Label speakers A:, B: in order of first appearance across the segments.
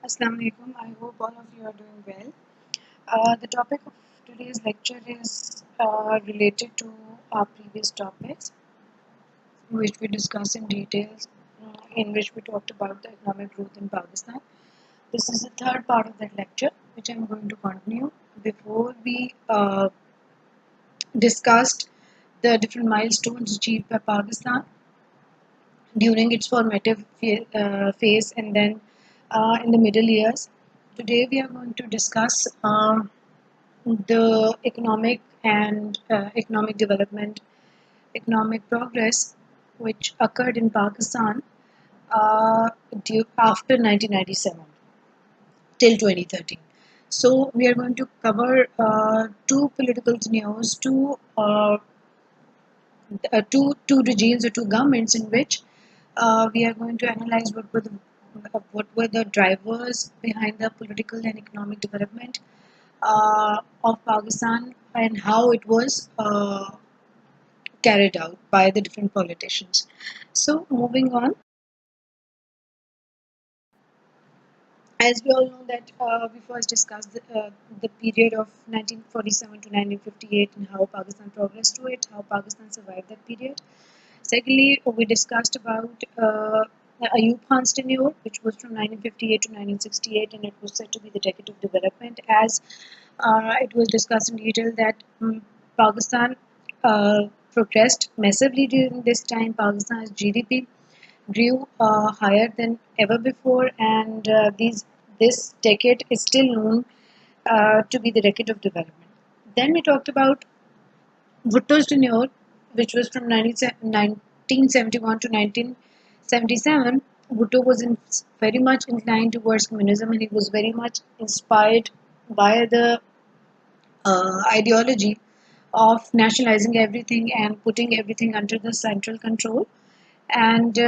A: Assalamu alaikum. I hope all of you are doing well. The topic of today's lecture is related to our previous topics, which we discussed in details, in which we talked about the economic growth in Pakistan. This is the third part of that lecture, which I'm going to continue. Before we discussed the different milestones achieved by Pakistan during its formative phase and then in the middle years. Today we are going to discuss the economic and economic development, economic progress which occurred in Pakistan after 1997 till 2013. So we are going to cover two political tenures, two regimes or two governments in which we are going to analyze what were the drivers behind the political and economic development of Pakistan and how it was carried out by the different politicians. So, moving on, as we all know that we first discussed the period of 1947 to 1958 and how Pakistan progressed through it, how Pakistan survived that period. Secondly, we discussed about Ayub Khan's tenure, which was from 1958 to 1968, and it was said to be the decade of development, as it was discussed in detail that Pakistan progressed massively during this time. Pakistan's GDP grew higher than ever before, and this decade is still known to be the decade of development. Then we talked about Bhutto's tenure, which was from 1971 to 1977. Bhutto was very much inclined towards communism, and he was very much inspired by the ideology of nationalizing everything and putting everything under the central control. And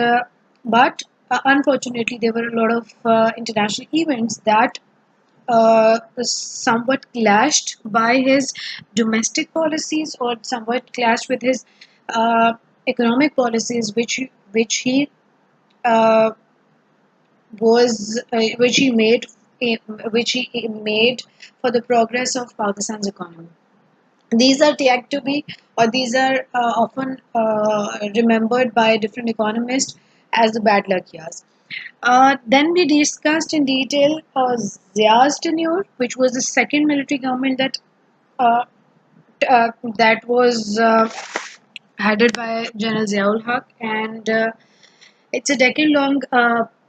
A: but unfortunately, there were a lot of international events that somewhat clashed by his domestic policies or somewhat clashed with his uh, economic policies, which he uh, which he made which he made for the progress of Pakistan's economy. These are tagged to be, or these are often remembered by different economists as the bad luck years. Then we discussed in detail Zia's tenure, which was the second military government uh, that was headed by General Ziaul Haq, and it's a decade-long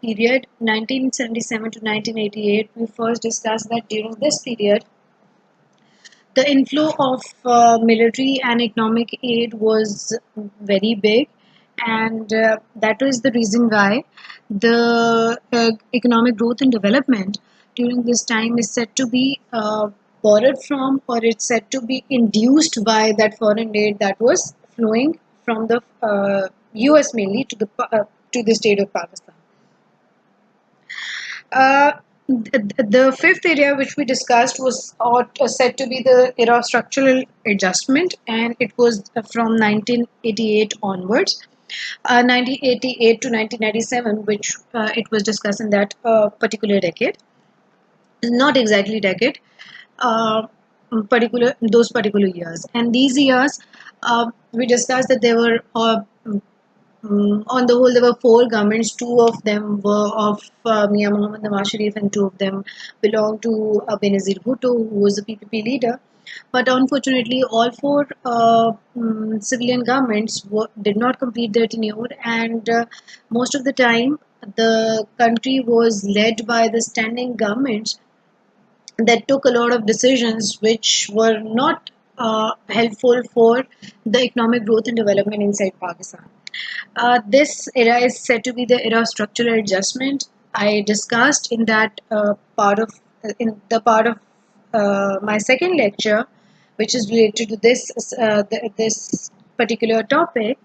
A: period, 1977 to 1988. We first discussed that during this period, the inflow of military and economic aid was very big, and that was the reason why the economic growth and development during this time is said to be borrowed from, or it's said to be induced by that foreign aid that was flowing from the US mainly to the state of Pakistan. Uh, the fifth area which we discussed was said to be the era of structural adjustment, and it was from 1988 onwards, 1988 to 1997, which it was discussed in that particular decade, not exactly decade, uh, particular those particular years. And these years, we discussed that there were on the whole, there were four governments. Two of them were of Mia Muhammad Nawaz Sharif, and two of them belonged to Benazir Bhutto, who was the PPP leader. But unfortunately, all four civilian governments did not complete their tenure, and most of the time, the country was led by the standing governments that took a lot of decisions which were not helpful for the economic growth and development inside Pakistan. This era is said to be the era of structural adjustment. I discussed in that part of my second lecture, which is related to this particular topic,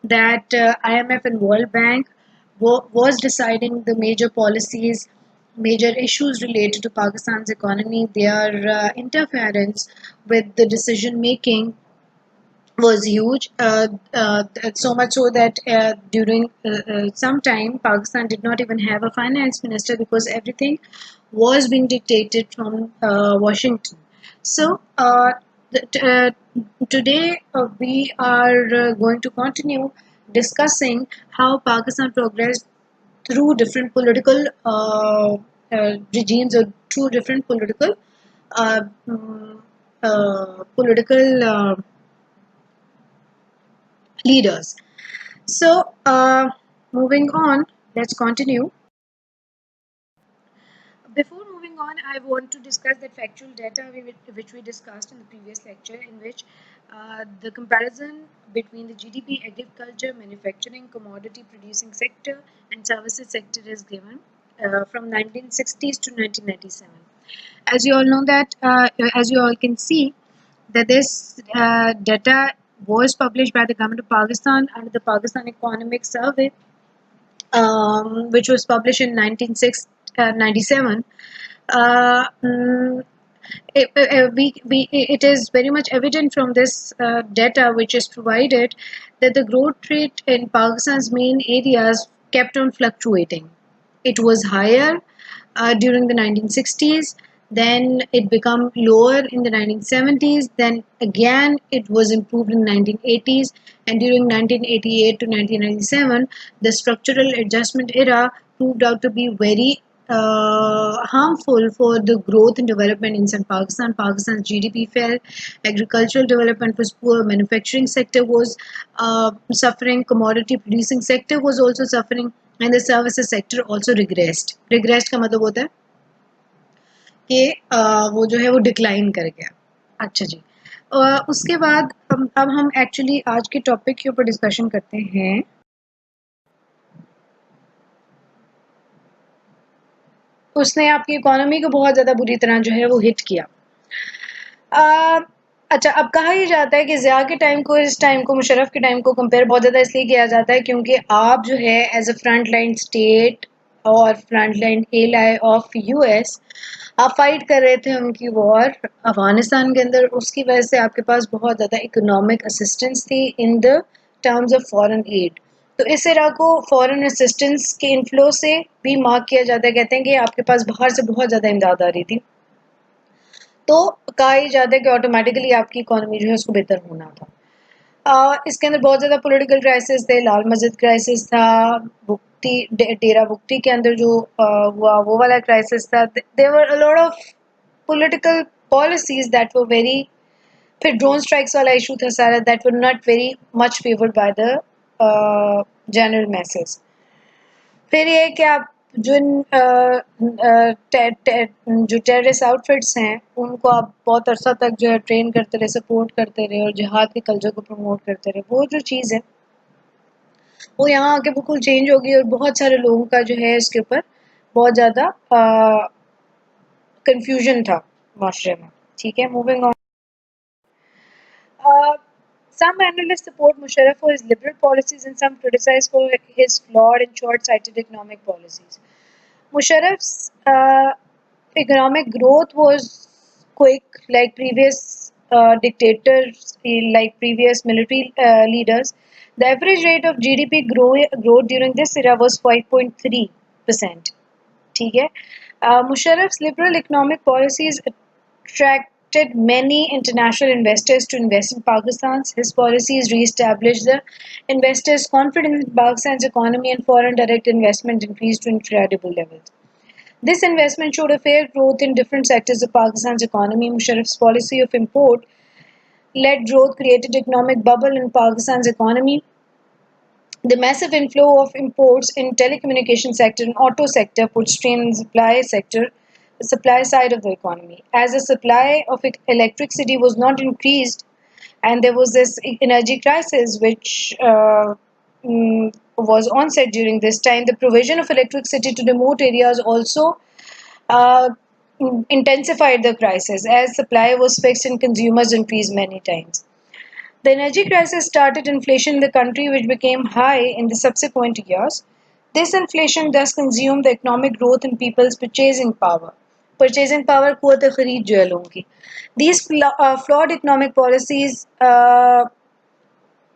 A: that IMF and World Bank was deciding the major policies, major issues related to Pakistan's economy, their interference with the decision making was huge, so much so that during some time Pakistan did not even have a finance minister because everything was being dictated from Washington. So today we are going to continue discussing how Pakistan progressed through different political regimes or through different uh, mm, political leaders. So, moving on, let's continue. Before moving on, I want to discuss that factual data which we discussed in the previous lecture, in which the comparison between the GDP, agriculture, manufacturing, commodity producing sector, and services sector is given from 1960s to 1997. As you all know that, as you all can see, that this data was published by the government of Pakistan under the Pakistan Economic Survey, which was published in 1997. Uh, mm, it is very much evident from this data which is provided that the growth rate in Pakistan's main areas kept on fluctuating. It was higher during the 1960s, then it became lower in the 1970s, then again it was improved in the 1980s, and during 1988 to 1997 the structural adjustment era proved out to be very harmful for the growth and development in Pakistan. Pakistan's GDP fell, agricultural development was poor, manufacturing sector was suffering, commodity producing sector was also suffering, and the services sector also regressed. Regressed का मतलब होता है कि वो जो है वो decline कर गया. अच्छा जी. उसके बाद अब हम एक्चुअली आज के टॉपिक के ऊपर डिस्कशन करते हैं. उसने आपकी इकोनॉमी को बहुत ज़्यादा बुरी तरह जो है वो हिट किया. अच्छा, अब कहा ही जाता है कि ज़िया के टाइम को इस टाइम को मुशर्रफ के टाइम को कंपेयर बहुत ज़्यादा इसलिए किया जाता है क्योंकि आप जो है as a front line state और front line ally of US fight फाइट कर रहे थे उनकी वॉर अफगानिस्तान के अंदर. उसकी वजह से आपके पास बहुत ज़्यादा इकोनॉमिक असिस्टेंस थी in the terms of foreign add. तो इस तरह को फॉरेन असिस्टेंस के इनफ्लो से भी मार्क किया जाता है. कहते हैं कि आपके पास बाहर से बहुत ज़्यादा इमदाद आ रही थी, तो कहा ही जाता है कि ऑटोमेटिकली आपकी इकोनॉमी जो है उसको बेहतर होना था. इसके अंदर बहुत ज़्यादा पॉलिटिकल क्राइसिस थे. लाल मस्जिद क्राइसिस था, भुक्ति डेरा भुक्ति के अंदर जो हुआ वो वाला क्राइसिस था. There were a lot of political policies that were very. फिर ड्रोन स्ट्राइक्स वाला इशू था सारा, that were not very much favoured by the general message. फिर ये है कि आप जो जो टेररिस्ट आउटफिट्स हैं उनको आप बहुत अरसा तक जो है ट्रेन करते रहे, सपोर्ट करते रहे और जिहाद के कल्चर को प्रमोट करते रहे. वो जो चीज़ है वो यहाँ आके बिल्कुल चेंज हो गई और बहुत सारे लोगों का जो है इसके ऊपर बहुत ज़्यादा कंफ्यूजन था माशरे में. ठीक है, moving on. Some analysts support Musharraf for his liberal policies and some criticize for his flawed and short-sighted economic policies. Musharraf's economic growth was quick, like previous dictators, like previous military leaders. The average rate of GDP growth during this era was 5.3%. ठीक है. Musharraf's liberal economic policies attracted many international investors to invest in Pakistan. His policies re-established the investors' confidence in Pakistan's economy and foreign direct investment increased to incredible levels. This investment showed a fair growth in different sectors of Pakistan's economy. Musharraf's policy of import-led growth created economic bubble in Pakistan's economy. The massive inflow of imports in telecommunication sector and auto sector put strain on the supply side of the economy. As the supply of electricity was not increased, and there was this energy crisis which was onset during this time, the provision of electricity to remote areas also uh, intensified the crisis as supply was fixed and consumers increased many times. The energy crisis started inflation in the country, which became high in the subsequent years. This inflation thus consumed the economic growth and people's purchasing power. Purchasing power quwwat-e khareed जो है लोगों की. These flawed economic policies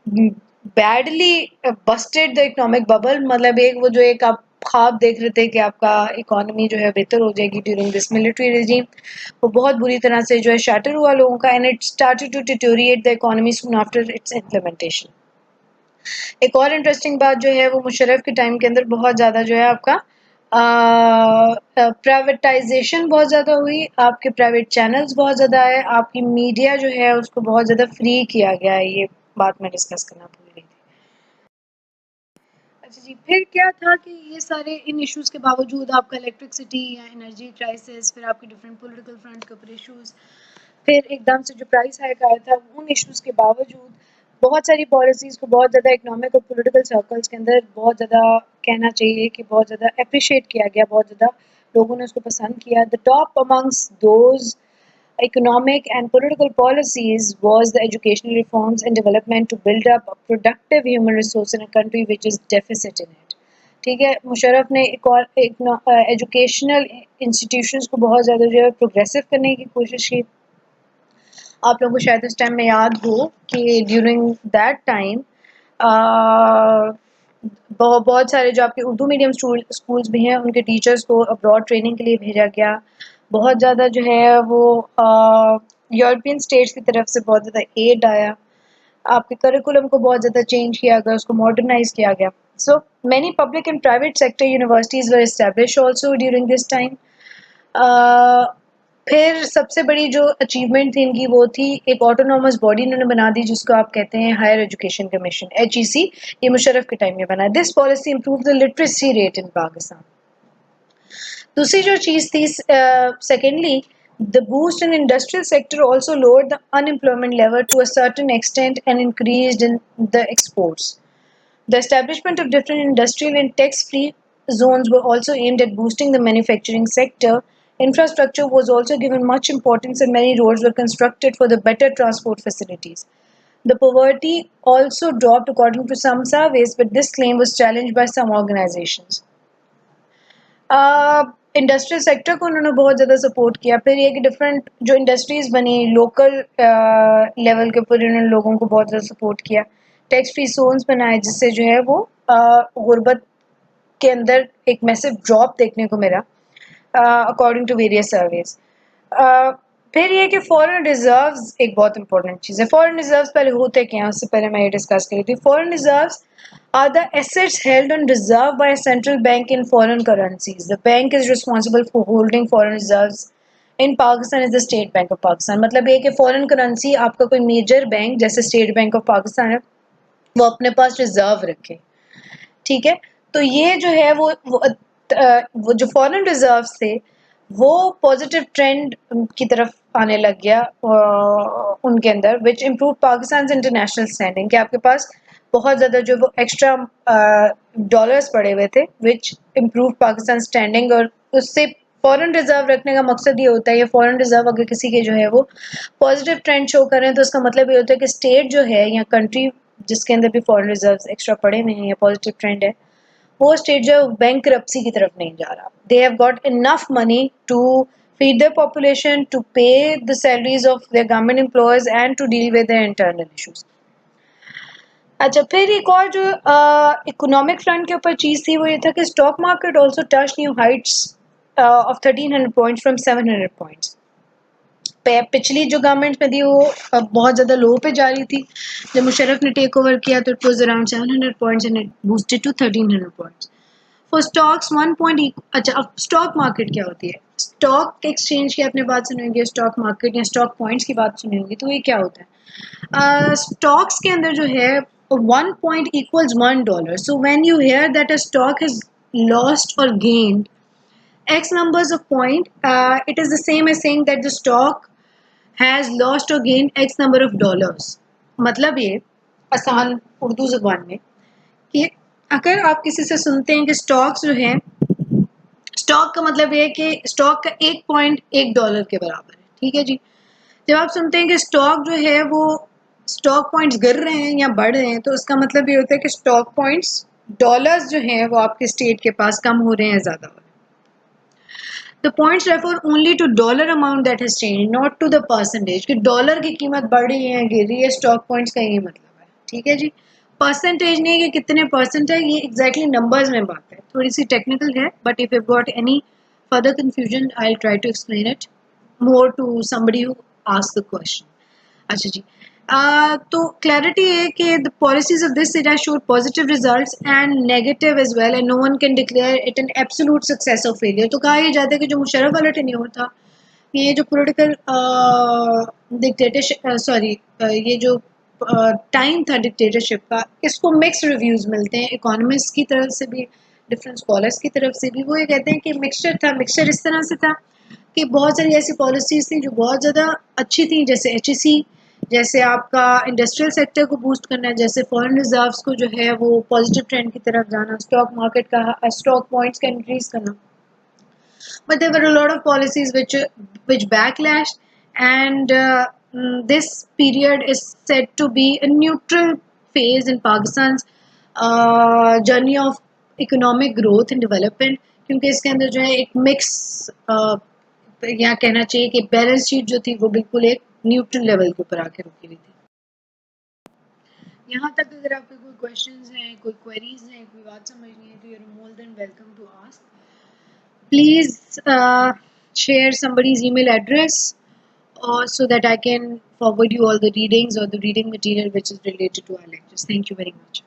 A: badly Busted the economic bubble, मतलब एक वो जो एक आप ख्वाब देख रहे थे कि आपका इकोनॉमी जो है बेहतर हो जाएगी ड्यूरिंग दिस मिलिट्री रेजिम, वो बहुत बुरी तरह से जो है शैटर हुआ लोगों का, and it started to deteriorate the economy soon after its implementation. एक और इंटरेस्टिंग बात जो है वो मुशर्रफ के टाइम के अंदर बहुत ज़्यादा जो है आपका प्राइवेटाइजेशन बहुत ज़्यादा हुई, आपके प्राइवेट चैनल्स बहुत ज़्यादा आए, आपकी मीडिया जो है उसको बहुत ज़्यादा फ्री किया गया है। ये बात मैं डिस्कस करना भूल गई थी। अच्छा जी, फिर क्या था कि ये सारे इन इश्यूज़ के बावजूद आपका इलेक्ट्रिसिटी या एनर्जी क्राइसिस, फिर आपके डिफरेंट पॉलिटिकल फ्रंट के ऊपर इश्यूज़, फिर एकदम से जो प्राइस हाइक आया था, उन इश्यूज़ के बावजूद बहुत सारी पॉलिसीज़ को बहुत ज़्यादा इकोनॉमिक और पॉलिटिकल सर्कल्स के अंदर बहुत ज़्यादा, कहना चाहिए कि बहुत ज़्यादा एप्रिशिएट किया गया, बहुत ज़्यादा लोगों ने उसको पसंद किया। The top amongst those economic and political policies was the educational reforms and development to build up a productive human resource in a country which is deficit in it. ठीक है, मुशर्रफ ने एजुकेशनल इंस्टीट्यूशंस को बहुत ज़्यादा जो है progressive करने की कोशिश की। आप लोगों को शायद उस टाइम में याद हो कि ड्यूरिंग दैट टाइम बहुत सारे जो आपके उर्दू मीडियम स्कूल्स भी हैं उनके टीचर्स को अब्रॉड ट्रेनिंग के लिए भेजा गया। बहुत ज़्यादा जो है वो यूरोपियन स्टेट्स की तरफ से बहुत ज़्यादा एड आया। आपके करिकुलम को बहुत ज़्यादा चेंज किया गया, उसको मॉडर्नाइज किया गया। So many public and private sector universities were establish also during this time. फिर सबसे बड़ी जो अचीवमेंट थी इनकी वो थी एक ऑटोनॉमस बॉडी इन्होंने बना दी जिसको आप कहते हैं हायर एजुकेशन कमीशन, HEC। ये मुशर्रफ के टाइम में बना। This policy improve the literacy rate in Pakistan. दूसरी जो चीज़ थी secondly, the boost in industrial sector also lowered the unemployment level to a certain extent and increased in the exports. The establishment of different industrial and tax-free zones were also aimed at boosting the manufacturing sector. Infrastructure was also given much importance and many roads were constructed for the better transport facilities. The poverty also dropped according to some surveys, but this claim was challenged by some organizations. Industrial sector को उन्होंने बहुत ज़्यादा support किया। फिर ये कि different जो industries बनी लोकल लेवल के ऊपर इन्होंने लोगों को बहुत ज़्यादा सपोर्ट किया। टैक्स फ्री जोन्स बनाए जिससे जो है वो गुर्बत के अंदर एक मैसिव ड्रॉप देखने को मिला अकॉर्डिंग टू वेरियस सर्वेज। फिर ये कि फॉरेन रिजर्व्स एक बहुत इंपॉर्टेंट चीज़ है। फॉरेन रिजर्व्स पहले होते क्या हैं उससे पहले मैं ये डिस्कस करी थी। Foreign reserves are the assets held on reserve by a central bank in foreign currencies. The bank is responsible for holding foreign reserves in Pakistan is the State Bank of Pakistan. मतलब ये कि foreign currency आपका कोई major bank जैसे state bank of Pakistan है वो अपने पास reserve रखे, ठीक है। तो ये जो है वो जो फॉरेन रिजर्व थे वो पॉजिटिव ट्रेंड की तरफ आने लग गया उनके अंदर, विच इम्प्रूव पाकिस्तान इंटरनेशनल स्टैंडिंग, कि आपके पास बहुत ज़्यादा जो वो एक्स्ट्रा डॉलर्स पड़े हुए थे विच इम्प्रूव पाकिस्तान स्टैंडिंग। और उससे फॉरेन रिजर्व रखने का मकसद ये होता है, ये फॉरेन रिजर्व अगर किसी के जो है वो पॉजिटिव ट्रेंड शो करें तो उसका मतलब ये होता है कि स्टेट जो है या कंट्री जिसके अंदर भी फॉरेन रिजर्व्स एक्स्ट्रा पड़े हुए हैं या पॉजिटिव ट्रेंड है वो स्टेट जो बैंकरप्सी की तरफ नहीं जा रहा। They have got enough money to feed their population, to pay the salaries of their government employees and to deal with their internal issues. अच्छा, फिर एक और जो इकोनॉमिक फ्रंट के ऊपर चीज़ थी वो ये था कि stock market also touch new Heights of 1300 points from 700 points. पिछली जो गवर्नमेंट में थी वो बहुत ज़्यादा लो पे जा रही थी। जब मुशर्रफ ने टेक ओवर किया तो it was around 700 points and it boosted to 1300 points. For stocks 1 point. अच्छा, अब स्टॉक मार्केट क्या होती है? स्टॉक एक्सचेंज की आपने बात सुनी होगी, स्टॉक मार्केट या स्टॉक पॉइंट्स की बात सुनी होगी, तो ये क्या होता है? स्टॉक्स के अंदर जो है 1 point equals $1। So when you hear that a stock has lost or gained x numbers of point, it is the same as saying that the stock has lost or gained x number of dollars। मतलब ये आसान उर्दू ज़ुबान में कि अगर आप किसी से सुनते हैं कि स्टॉक्स जो हैं, स्टॉक का मतलब ये है कि स्टॉक का $1.1 के बराबर है, ठीक है जी। जब आप सुनते हैं कि स्टॉक जो है वो स्टॉक पॉइंट्स गिर रहे हैं या बढ़ रहे हैं तो उसका मतलब ये होता है कि स्टॉक पॉइंट्स डॉलर्स जो हैं वो आपके स्टेट के पास कम हो रहे हैं, ज़्यादा हो रहे हैं। The points refer only to dollar amount that has changed, not to the percentage कि डॉलर की कीमत बढ़ रही है गिर रही है, स्टॉक पॉइंट्स का ये मतलब है, ठीक है जी। परसेंटेज नहीं कि कितने परसेंट है, ये एग्जैक्टली नंबर्स में बात है, थोड़ी सी टेक्निकल है, but if you got any further confusion I will try to explain it more to somebody who ask the question. अच्छा जी। तो क्लैरिटी है कि the policies of this era showed positive results and negative as well and no one can declare it an absolute success or failure. तो कहा यह जाता है कि जो मुशर्रफ वाला टेन्योर था, ये जो पॉलिटिकल डिक्टेटरशिप, सॉरी, ये जो टाइम था डिक्टेटरशिप का, इसको मिक्स रिव्यूज मिलते हैं इकोनॉमिस्ट की तरफ से भी, डिफरेंट स्कॉलर्स की तरफ से भी। वो ये कहते हैं कि मिक्सचर था। मिक्सचर इस तरह से था कि बहुत सारी ऐसी पॉलिसीज थी जो बहुत ज़्यादा अच्छी थी, जैसे HEC, जैसे आपका इंडस्ट्रियल सेक्टर को बूस्ट करना, जैसे फॉरेन रिजर्व्स को जो है वो पॉजिटिव ट्रेंड की तरफ जाना, स्टॉक मार्केट का स्टॉक पॉइंट्स का इंक्रीज करना। But there were a lot of policies which backlashed, and this period is said to be a neutral phase in Pakistan's journey of economic growth and development, क्योंकि इसके अंदर जो है एक mix, या कहना चाहिए कि बैलेंस शीट जो थी वो बिल्कुल एक न्यूट्रल लेवल के ऊपर आके रुकी हुई थी। यहाँ तक अगर आपके कोई क्वेश्चंस हैं, कोई क्वेरीज हैं, कोई बात समझनी है, तो you are more than welcome to ask. Please share somebody's email address, or so that I can forward you all the readings or the reading material which is related to our lectures. Thank you very much.